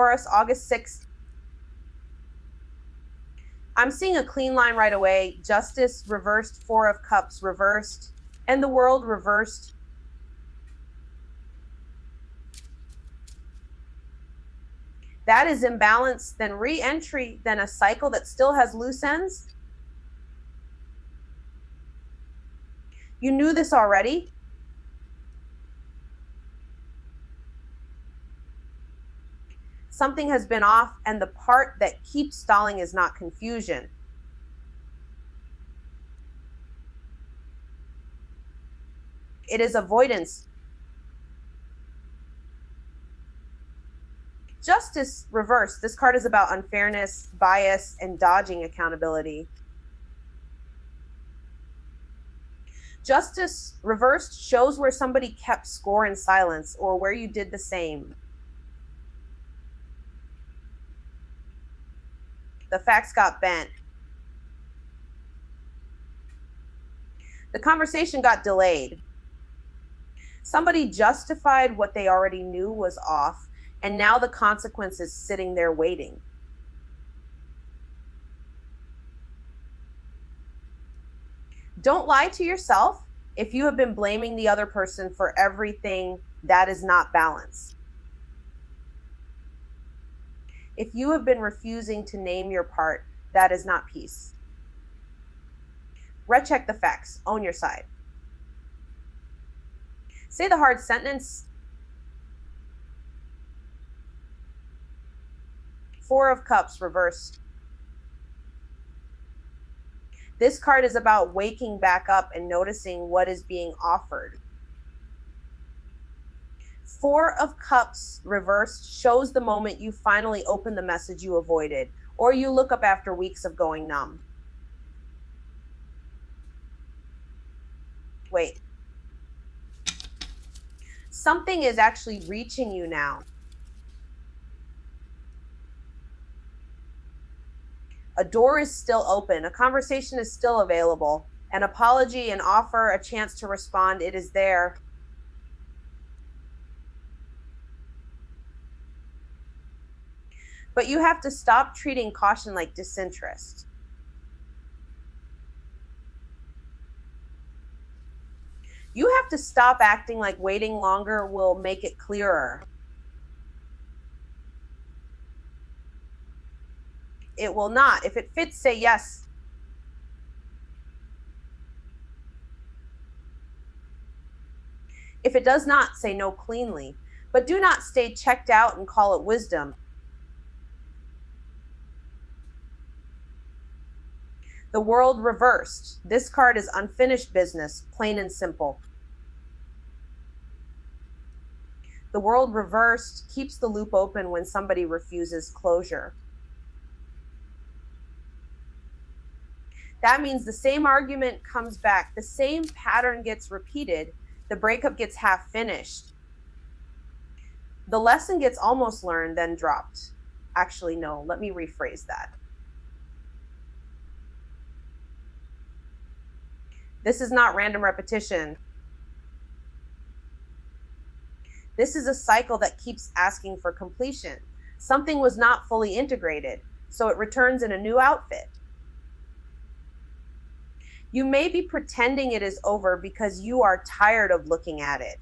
Taurus, August 6th. I'm seeing a clean line right away. Justice reversed, Four of Cups reversed, and the World reversed. That is imbalance, then re-entry, then a cycle that still has loose ends. You knew this already. Something has been off, and the part that keeps stalling is not confusion. It is avoidance. Justice reversed. This card is about unfairness, bias, and dodging accountability. Justice reversed shows where somebody kept score in silence or where you did the same. The facts got bent. The conversation got delayed. Somebody justified what they already knew was off, and now the consequence is sitting there waiting. Don't lie to yourself if you have been blaming the other person for everything. That is not balance. If you have been refusing to name your part, that is not peace. Recheck the facts. Own your side. Say the hard sentence. Four of Cups reversed. This card is about waking back up and noticing what is being offered. Four of Cups reversed shows the moment you finally open the message you avoided, or you look up after weeks of going numb. Wait. Something is actually reaching you now. A door is still open. A conversation is still available. An apology, an offer, a chance to respond, it is there. But you have to stop treating caution like disinterest. You have to stop acting like waiting longer will make it clearer. It will not. If it fits, say yes. If it does not, say no cleanly. But do not stay checked out and call it wisdom. The World reversed. This card is unfinished business, plain and simple. The World reversed keeps the loop open when somebody refuses closure. That means the same argument comes back, the same pattern gets repeated, the breakup gets half finished. The lesson gets almost learned, then dropped. Actually, no, let me rephrase that. This is not random repetition. This is a cycle that keeps asking for completion. Something was not fully integrated, so it returns in a new outfit. You may be pretending it is over because you are tired of looking at it.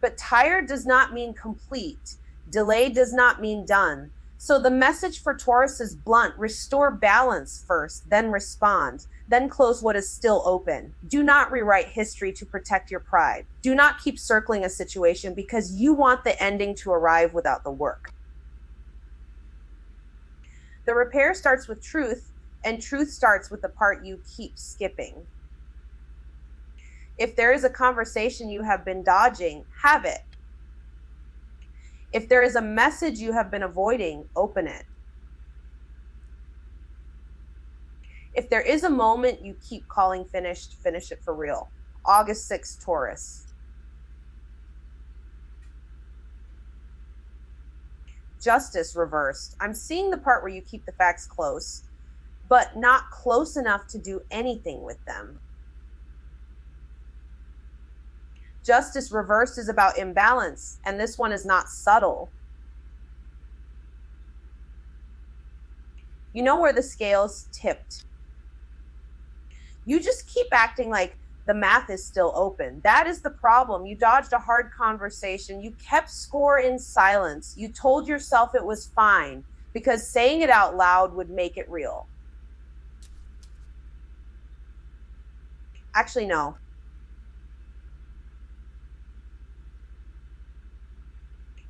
But tired does not mean complete. Delay does not mean done. So the message for Taurus is blunt. Restore balance first, then respond, then close what is still open. Do not rewrite history to protect your pride. Do not keep circling a situation because you want the ending to arrive without the work. The repair starts with truth, and truth starts with the part you keep skipping. If there is a conversation you have been dodging, have it. If there is a message you have been avoiding, open it. If there is a moment you keep calling finished, finish it for real. August 6th, Taurus. Justice reversed. I'm seeing the part where you keep the facts close, but not close enough to do anything with them. Justice reversed is about imbalance, and this one is not subtle. You know where the scales tipped. You just keep acting like the math is still open. That is the problem. You dodged a hard conversation. You kept score in silence. You told yourself it was fine because saying it out loud would make it real. Actually, no.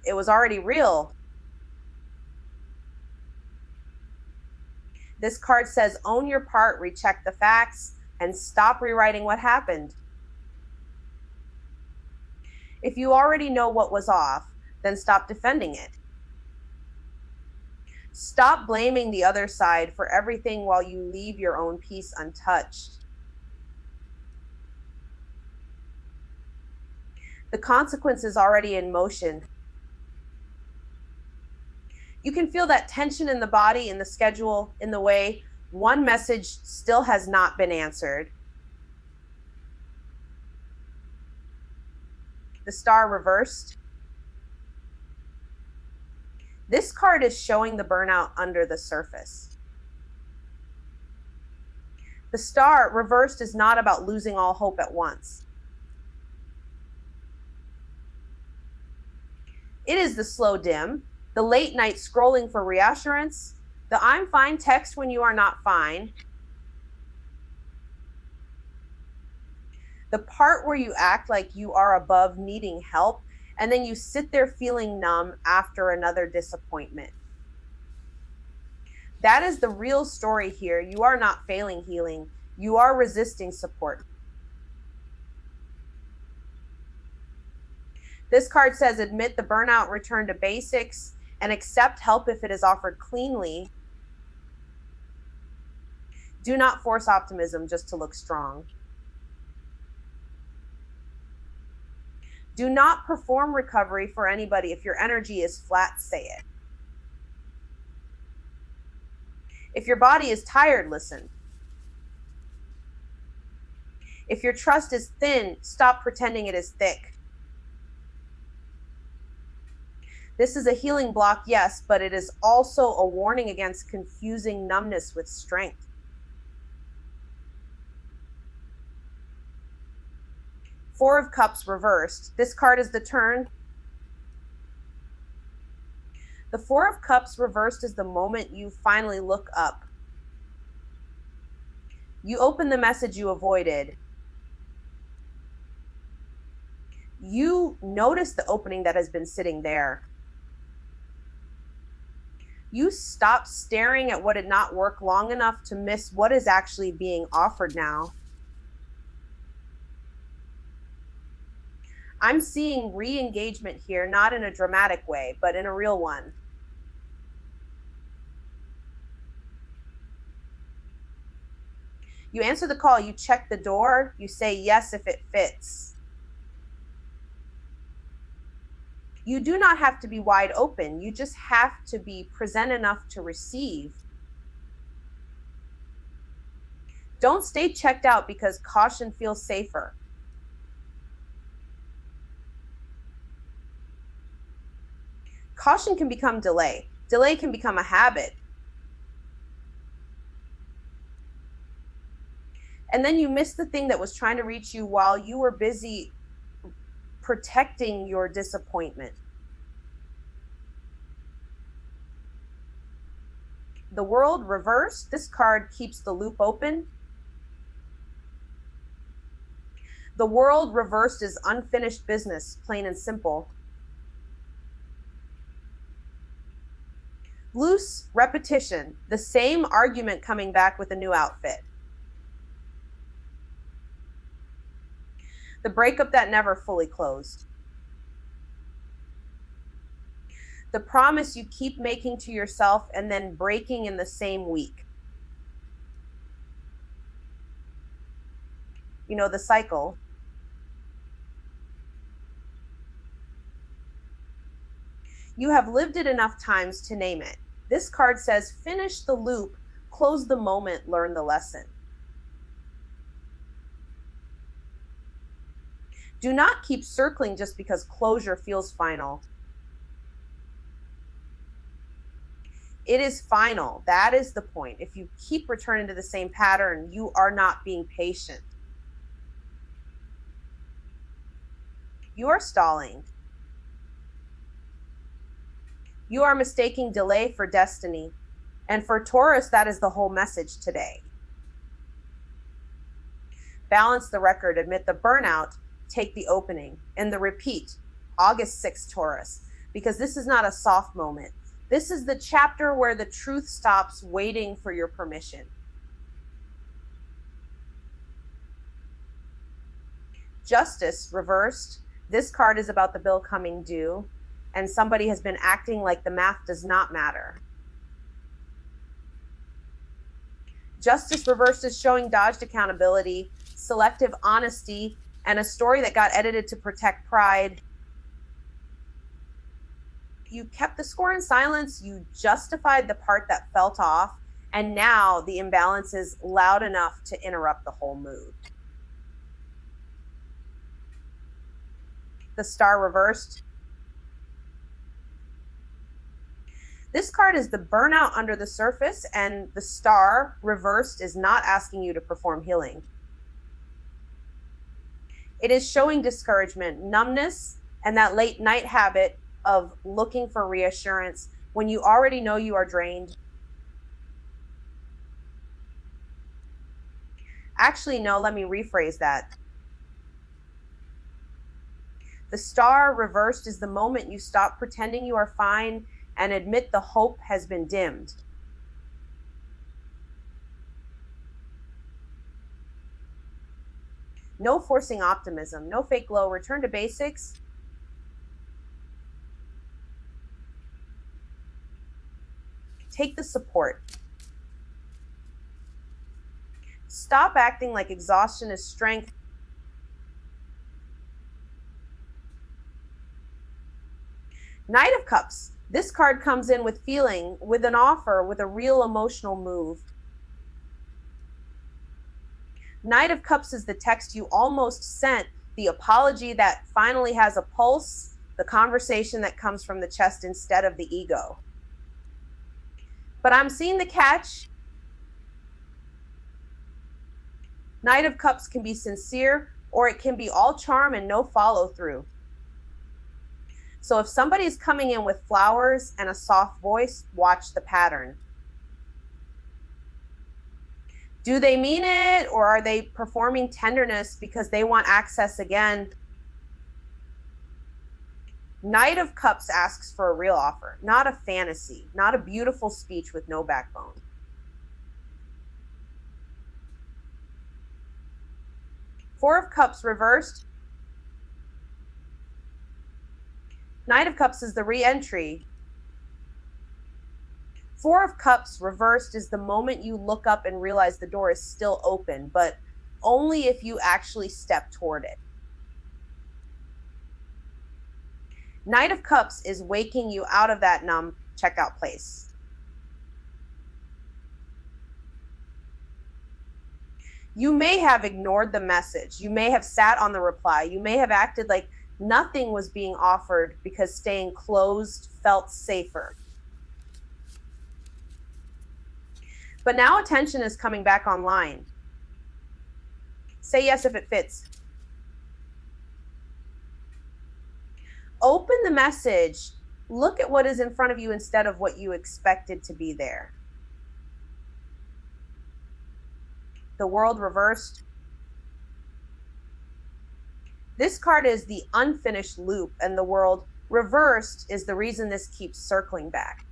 It was already real. This card says, own your part, recheck the facts, and stop rewriting what happened. If you already know what was off, then stop defending it. Stop blaming the other side for everything while you leave your own peace untouched. The consequence is already in motion. You can feel that tension in the body, in the schedule, in the way one message still has not been answered. The star reversed. This card is showing the burnout under the surface. The star reversed is not about losing all hope at once. It is the slow dim, the late night scrolling for reassurance, the I'm fine text when you are not fine, the part where you act like you are above needing help, and then you sit there feeling numb after another disappointment. That is the real story here. You are not failing healing. You are resisting support. This card says, admit the burnout, return to basics, and accept help if it is offered cleanly. Do not force optimism just to look strong. Do not perform recovery for anybody. If your energy is flat, say it. If your body is tired, listen. If your trust is thin, stop pretending it is thick. This is a healing block, yes, but it is also a warning against confusing numbness with strength. Four of Cups reversed. This card is the turn. The Four of Cups reversed is the moment you finally look up. You open the message you avoided. You notice the opening that has been sitting there. You stop staring at what did not work long enough to miss what is actually being offered now. I'm seeing re-engagement here, not in a dramatic way, but in a real one. You answer the call, you check the door, you say yes if it fits. You do not have to be wide open. You just have to be present enough to receive. Don't stay checked out because caution feels safer. Caution can become delay. Delay can become a habit. And then you miss the thing that was trying to reach you while you were busy protecting your disappointment. The World reversed. This card keeps the loop open. The World reversed is unfinished business, plain and simple. Loose repetition, the same argument coming back with a new outfit. The breakup that never fully closed. The promise you keep making to yourself and then breaking in the same week. You know, the cycle. You have lived it enough times to name it. This card says, finish the loop, close the moment, learn the lesson. Do not keep circling just because closure feels final. It is final. That is the point. If you keep returning to the same pattern, you are not being patient. You are stalling. You are mistaking delay for destiny. And for Taurus, that is the whole message today. Balance the record, admit the burnout, take the opening. And the repeat, August 6th, Taurus, because this is not a soft moment. This is the chapter where the truth stops waiting for your permission. Justice reversed. This card is about the bill coming due, and somebody has been acting like the math does not matter. Justice reversed is showing dodged accountability, selective honesty, and a story that got edited to protect pride. You kept the score in silence, you justified the part that felt off, and now the imbalance is loud enough to interrupt the whole mood. The star reversed. This card is the burnout under the surface, and the star reversed is not asking you to perform healing. It is showing discouragement, numbness, and that late night habit of looking for reassurance when you already know you are drained. Actually, no, let me rephrase that. The star reversed is the moment you stop pretending you are fine and admit the hope has been dimmed. No forcing optimism, no fake glow, return to basics. Take the support. Stop acting like exhaustion is strength. Knight of Cups. This card comes in with feeling, with an offer, with a real emotional move. Knight of Cups is the text you almost sent, the apology that finally has a pulse, the conversation that comes from the chest instead of the ego. But I'm seeing the catch. Knight of Cups can be sincere, or it can be all charm and no follow through. So if somebody's coming in with flowers and a soft voice, watch the pattern. Do they mean it, or are they performing tenderness because they want access again? Knight of Cups asks for a real offer, not a fantasy, not a beautiful speech with no backbone. Four of Cups reversed. Knight of Cups is the re-entry. Four of Cups reversed is the moment you look up and realize the door is still open, but only if you actually step toward it. Knight of Cups is waking you out of that numb checkout place. You may have ignored the message. You may have sat on the reply. You may have acted like nothing was being offered because staying closed felt safer. But now attention is coming back online. Say yes if it fits. Open the message. Look at what is in front of you instead of what you expected to be there. The world reversed. This card is the unfinished loop, and the world reversed is the reason this keeps circling back.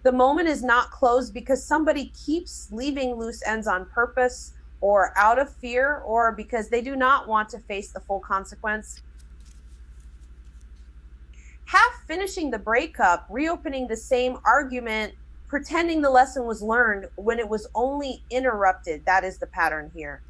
The moment is not closed because somebody keeps leaving loose ends on purpose, or out of fear, or because they do not want to face the full consequence. Half finishing the breakup, reopening the same argument, pretending the lesson was learned when it was only interrupted. That is the pattern here.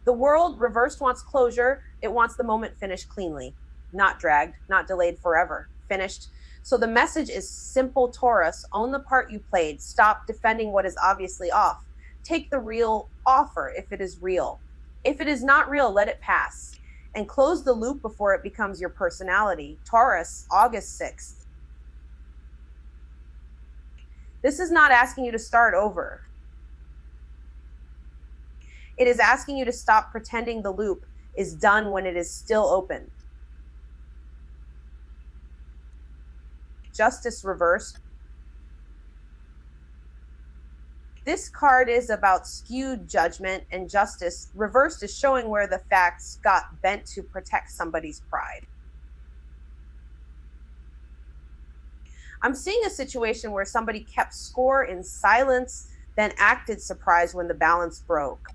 The world reversed wants closure. It wants the moment finished cleanly, not dragged, not delayed forever, finished. So the message is simple, Taurus. Own the part you played. Stop defending what is obviously off. take the real offer if it is real. If it is not real, let it pass. And close the loop before it becomes your personality. Taurus, August 6th. This is not asking you to start over. It is asking you to stop pretending the loop is done when it is still open. Justice reversed. This card is about skewed judgment, and justice reversed is showing where the facts got bent to protect somebody's pride. I'm seeing a situation where somebody kept score in silence, then acted surprised when the balance broke.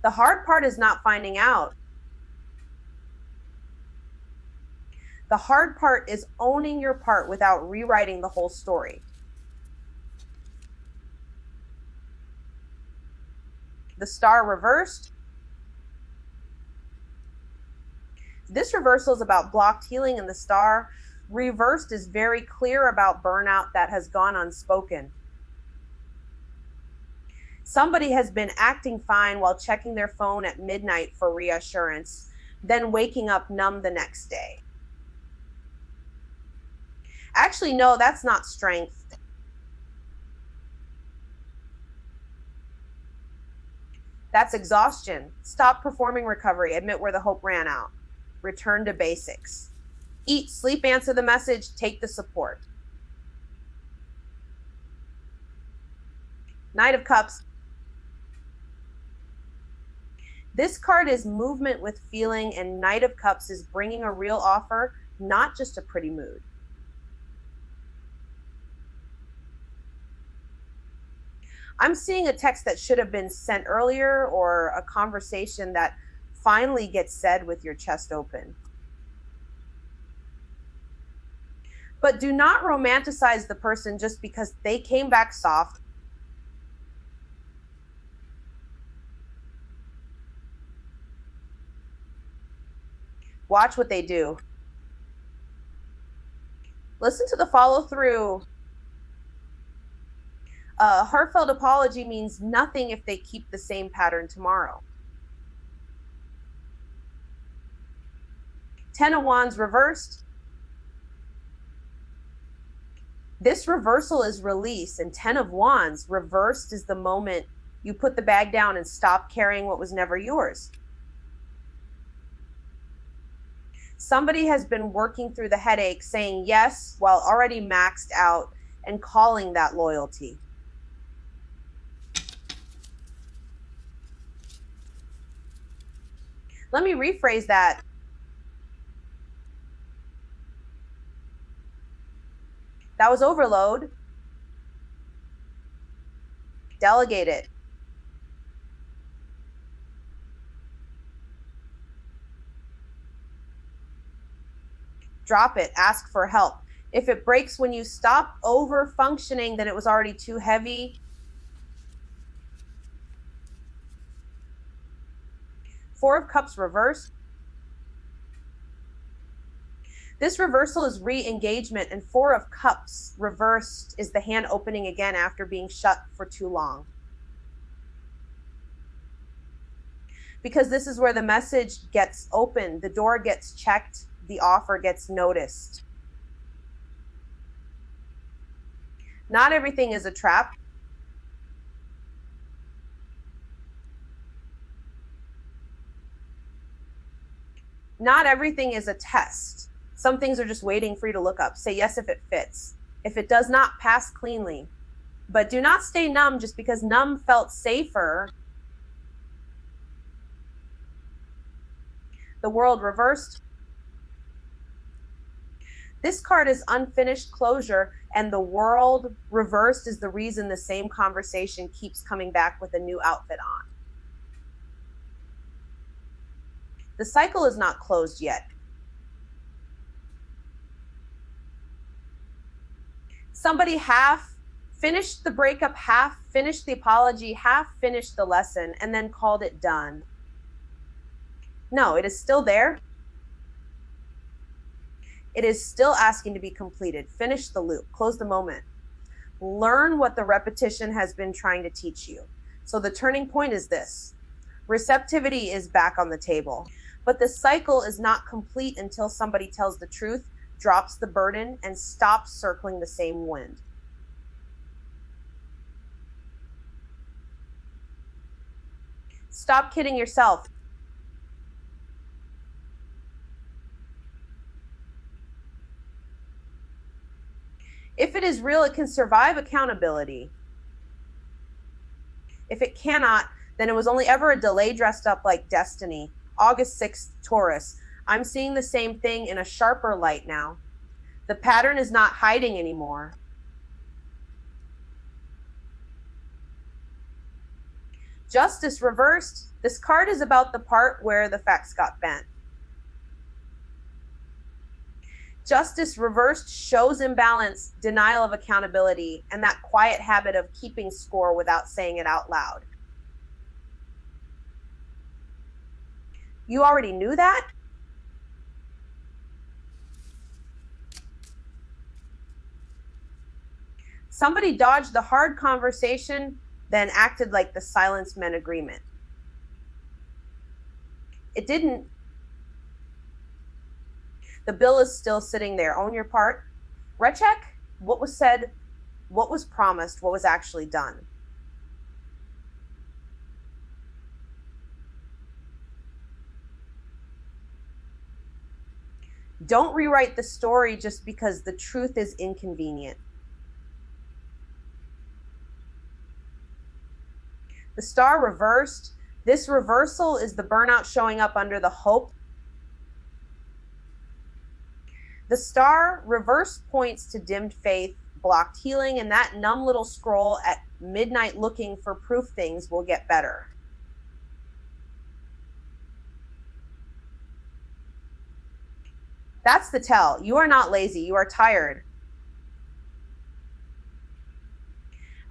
The hard part is not finding out. The hard part is owning your part without rewriting the whole story. The star reversed. This reversal is about blocked healing, and the star reversed is very clear about burnout that has gone unspoken. Somebody has been acting fine while checking their phone at midnight for reassurance, then waking up numb the next day. Actually, no, that's not strength. That's exhaustion. Stop performing recovery. Admit where the hope ran out. Return to basics. Eat, sleep, answer the message, take the support. Knight of Cups. This card is movement with feeling, and Knight of Cups is bringing a real offer, not just a pretty mood. I'm seeing a text that should have been sent earlier, or a conversation that finally gets said with your chest open. But do not romanticize the person just because they came back soft. Watch what they do. Listen to the follow through. A heartfelt apology means nothing if they keep the same pattern tomorrow. 10 of Wands reversed. This reversal is release, and 10 of Wands reversed is the moment you put the bag down and stop carrying what was never yours. Somebody has been working through the headache, saying yes while already maxed out, and calling that loyalty. Let me rephrase that. That was overload. Delegate it. Drop it. Ask for help. If it breaks when you stop over functioning, then it was already too heavy. Four of Cups reversed. This reversal is re-engagement, and Four of Cups reversed is the hand opening again after being shut for too long. Because this is where the message gets opened, the door gets checked, the offer gets noticed. Not everything is a trap. Not everything is a test. Some things are just waiting for you to look up. Say yes if it fits. If it does not, pass cleanly. But do not stay numb just because numb felt safer. The World reversed. This card is unfinished closure, and the World reversed is the reason the same conversation keeps coming back with a new outfit on. The cycle is not closed yet. Somebody half finished the breakup, half finished the apology, half finished the lesson, and then called it done. No, it is still there. It is still asking to be completed. Finish the loop. Close the moment. Learn what the repetition has been trying to teach you. So the turning point is this. Receptivity is back on the table, but the cycle is not complete until somebody tells the truth, drops the burden, and stops circling the same wind. Stop kidding yourself. If it is real, it can survive accountability. If it cannot, then it was only ever a delay dressed up like destiny. August 6th, Taurus. I'm seeing the same thing in a sharper light now. The pattern is not hiding anymore. Justice reversed. This card is about the part where the facts got bent. Justice reversed shows imbalance, denial of accountability, and that quiet habit of keeping score without saying it out loud. You already knew that? Somebody dodged the hard conversation, then acted like the silence meant agreement. It didn't. The bill is still sitting there. Own your part. Recheck what was said, what was promised, what was actually done. Don't rewrite the story just because the truth is inconvenient. The star reversed. This reversal is the burnout showing up under the hope. The star reverse points to dimmed faith, blocked healing, and that numb little scroll at midnight looking for proof things will get better. That's the tell. You are not lazy. You are tired.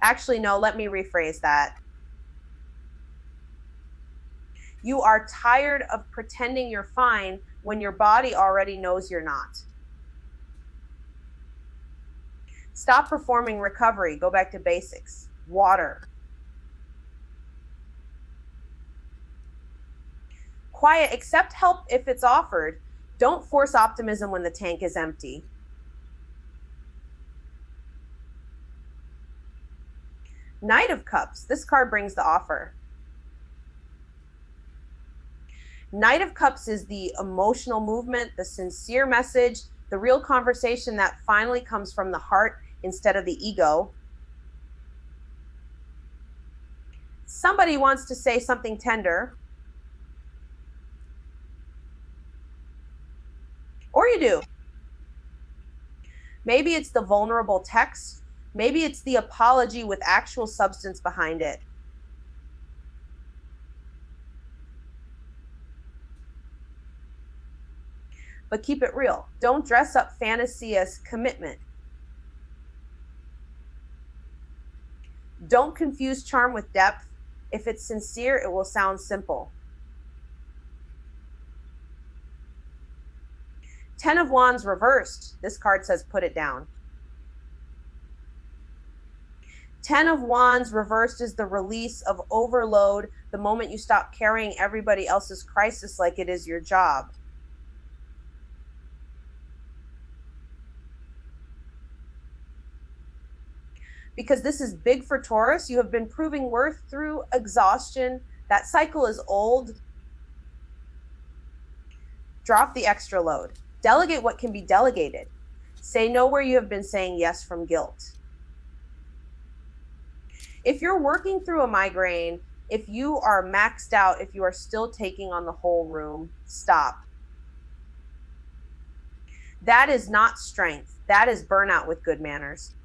Actually, no, let me rephrase that. You are tired of pretending you're fine when your body already knows you're not. Stop performing recovery. Go back to basics. Water. Quiet. Accept help if it's offered. Don't force optimism when the tank is empty. Knight of Cups. This card brings the offer. Knight of Cups is the emotional movement, the sincere message, the real conversation that finally comes from the heart instead of the ego. Somebody wants to say something tender. Or you do. Maybe it's the vulnerable text. Maybe it's the apology with actual substance behind it. But keep it real. Don't dress up fantasy as commitment. Don't confuse charm with depth. If it's sincere, it will sound simple. 10 of Wands reversed. This card says put it down. 10 of Wands reversed is the release of overload, the moment you stop carrying everybody else's crisis like it is your job. Because this is big for Taurus. You have been proving worth through exhaustion. That cycle is old. Drop the extra load. Delegate what can be delegated. Say no where you have been saying yes from guilt. If you're working through a migraine, if you are maxed out, if you are still taking on the whole room, stop. That is not strength. That is burnout with good manners.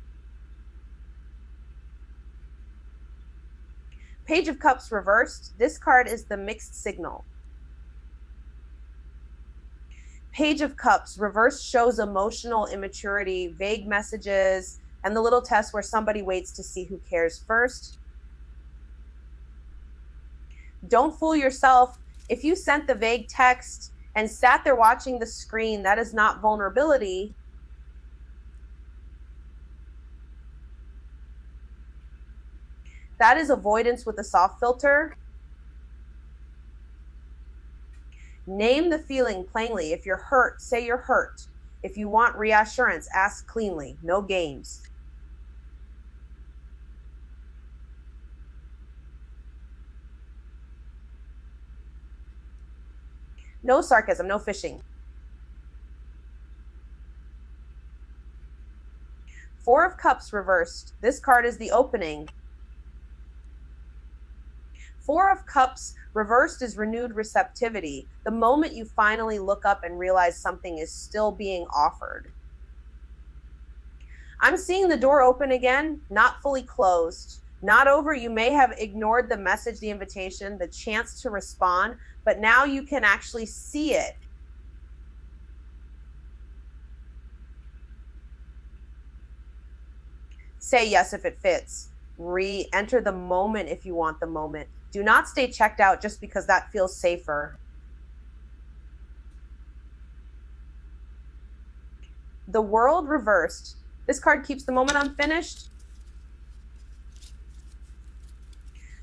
Page of Cups reversed. This card is the mixed signal. Page of Cups reversed shows emotional immaturity, vague messages, and the little test where somebody waits to see who cares first. Don't fool yourself. If you sent the vague text and sat there watching the screen, that is not vulnerability. That is avoidance with a soft filter. Name the feeling plainly. If you're hurt, say you're hurt. If you want reassurance, ask cleanly. No games. No sarcasm, no fishing. Four of Cups reversed. This card is the opening. Four of Cups reversed is renewed receptivity. The moment you finally look up and realize something is still being offered. I'm seeing the door open again, not fully closed. Not over. You may have ignored the message, the invitation, the chance to respond, but now you can actually see it. Say yes if it fits. Re-enter the moment if you want the moment. Do not stay checked out just because that feels safer. The World reversed. This card keeps the moment unfinished.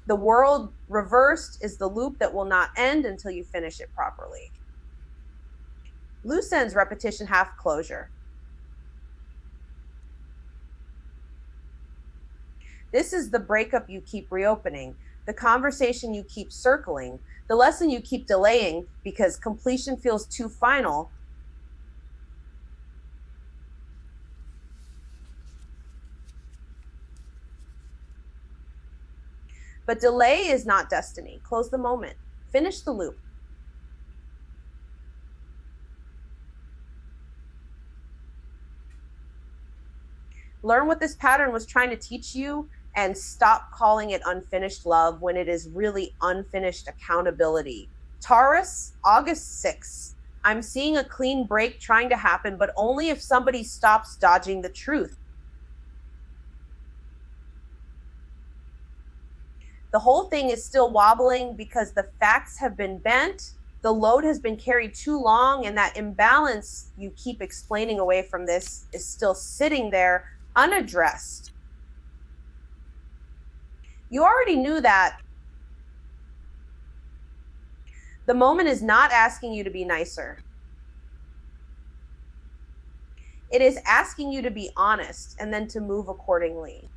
The World reversed is the loop that will not end until you finish it properly. Loose ends, repetition, half closure. This is the breakup you keep reopening, the conversation you keep circling, the lesson you keep delaying because completion feels too final. But delay is not destiny. Close the moment. Finish the loop. Learn what this pattern was trying to teach you and stop calling it unfinished love when it is really unfinished accountability. Taurus, August 6th. I'm seeing a clean break trying to happen, but only if somebody stops dodging the truth. The whole thing is still wobbling because the facts have been bent, the load has been carried too long, and that imbalance you keep explaining away from this is still sitting there unaddressed. You already knew that. The moment is not asking you to be nicer. It is asking you to be honest and then to move accordingly.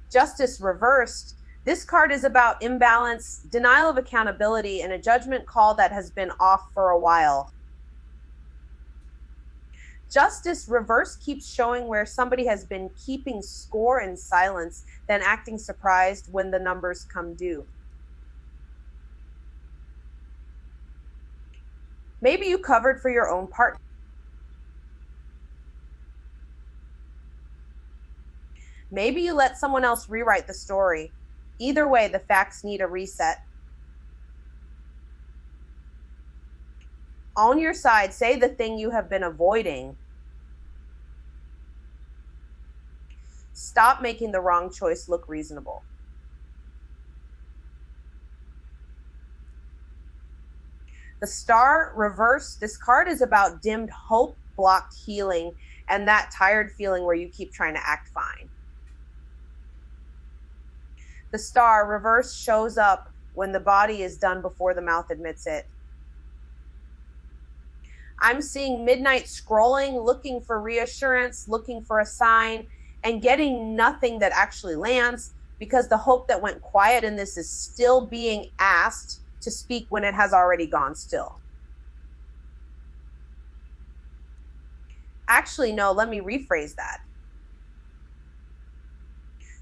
Justice reversed. This card is about imbalance, denial of accountability, and a judgment call that has been off for a while. Justice reverse keeps showing where somebody has been keeping score in silence, then acting surprised when the numbers come due. Maybe you covered for your own part. Maybe you let someone else rewrite the story. Either way, the facts need a reset. On your side, say the thing you have been avoiding. Stop making the wrong choice look reasonable. The Star reverse. This card is about dimmed hope, blocked healing, and that tired feeling where you keep trying to act fine. The Star reverse shows up when the body is done before the mouth admits it. I'm seeing midnight scrolling, looking for reassurance, looking for a sign, and getting nothing that actually lands because the hope that went quiet in this is still being asked to speak when it has already gone still. Actually, no, let me rephrase that.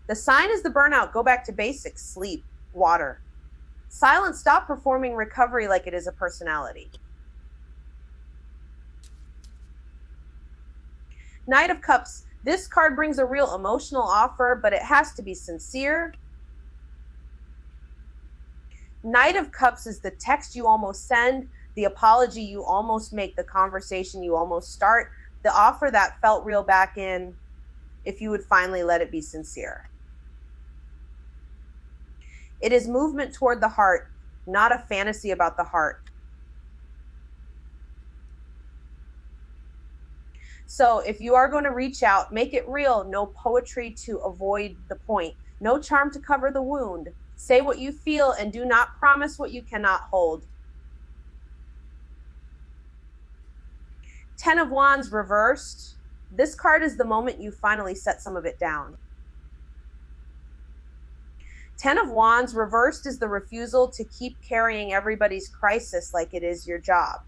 The sign is the burnout. Go back to basics, sleep, water. Silence, stop performing recovery like it is a personality. Knight of Cups. This card brings a real emotional offer, but it has to be sincere. Knight of Cups is the text you almost send, the apology you almost make, the conversation you almost start, the offer that felt real back in, if you would finally let it be sincere. It is movement toward the heart, not a fantasy about the heart. So if you are going to reach out, make it real. No poetry to avoid the point. No charm to cover the wound. Say what you feel and do not promise what you cannot hold. 10 of Wands reversed. This card is the moment you finally set some of it down. 10 of Wands reversed is the refusal to keep carrying everybody's crisis like it is your job.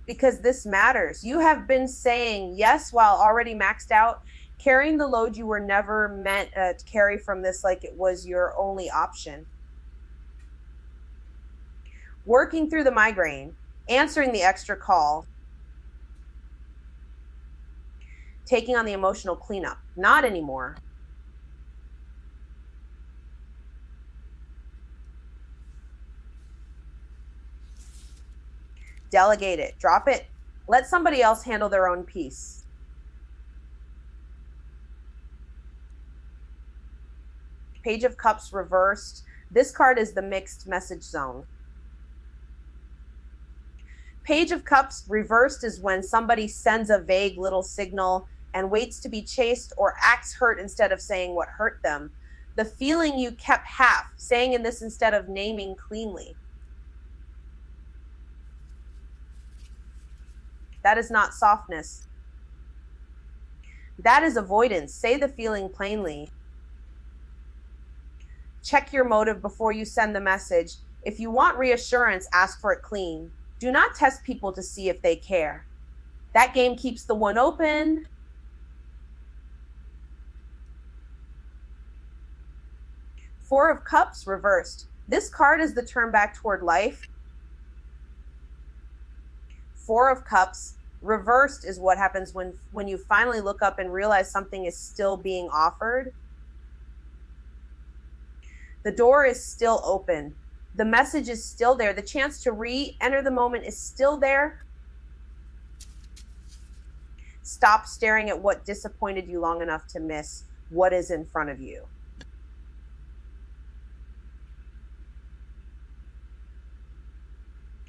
Because this matters. You have been saying yes while already maxed out, carrying the load you were never meant to carry from this like it was your only option. Working through the migraine, answering the extra call, taking on the emotional cleanup. Not anymore. Delegate it, drop it, let somebody else handle their own piece. Page of Cups reversed. This card is the mixed message zone. Page of Cups reversed is when somebody sends a vague little signal and waits to be chased or acts hurt instead of saying what hurt them. The feeling you kept half, saying in this instead of naming cleanly. That is not softness. That is avoidance. Say the feeling plainly. Check your motive before you send the message. If you want reassurance, ask for it clean. Do not test people to see if they care. That game keeps the one open. Four of Cups reversed. This card is the turn back toward life. Four of Cups reversed is what happens when you finally look up and realize something is still being offered. The door is still open. The message is still there. The chance to re-enter the moment is still there. Stop staring at what disappointed you long enough to miss what is in front of you.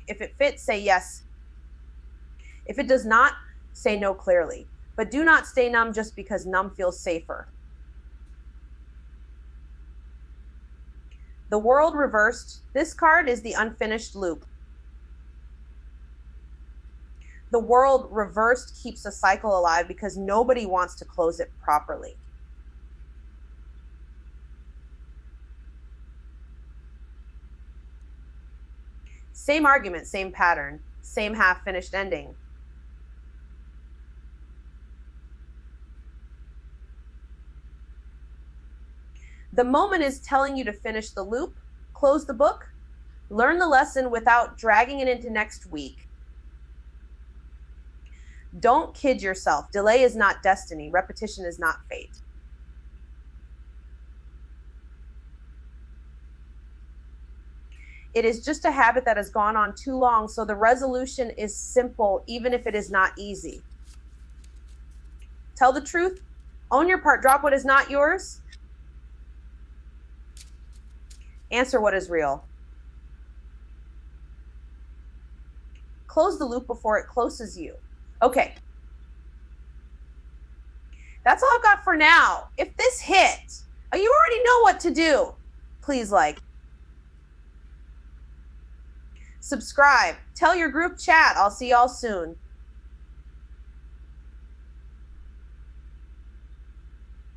If it fits, say yes. If it does not, say no clearly. But do not stay numb just because numb feels safer. The World reversed. This card is the unfinished loop. The World reversed keeps a cycle alive because nobody wants to close it properly. Same argument, same pattern, same half-finished ending. The moment is telling you to finish the loop, close the book, learn the lesson without dragging it into next week. Don't kid yourself. Delay is not destiny. Repetition is not fate. It is just a habit that has gone on too long, so the resolution is simple, even if it is not easy. Tell the truth, own your part, drop what is not yours. Answer what is real. Close the loop before it closes you. Okay. That's all I've got for now. If this hit, you already know what to do. Please like. Subscribe. Tell your group chat. I'll see y'all soon.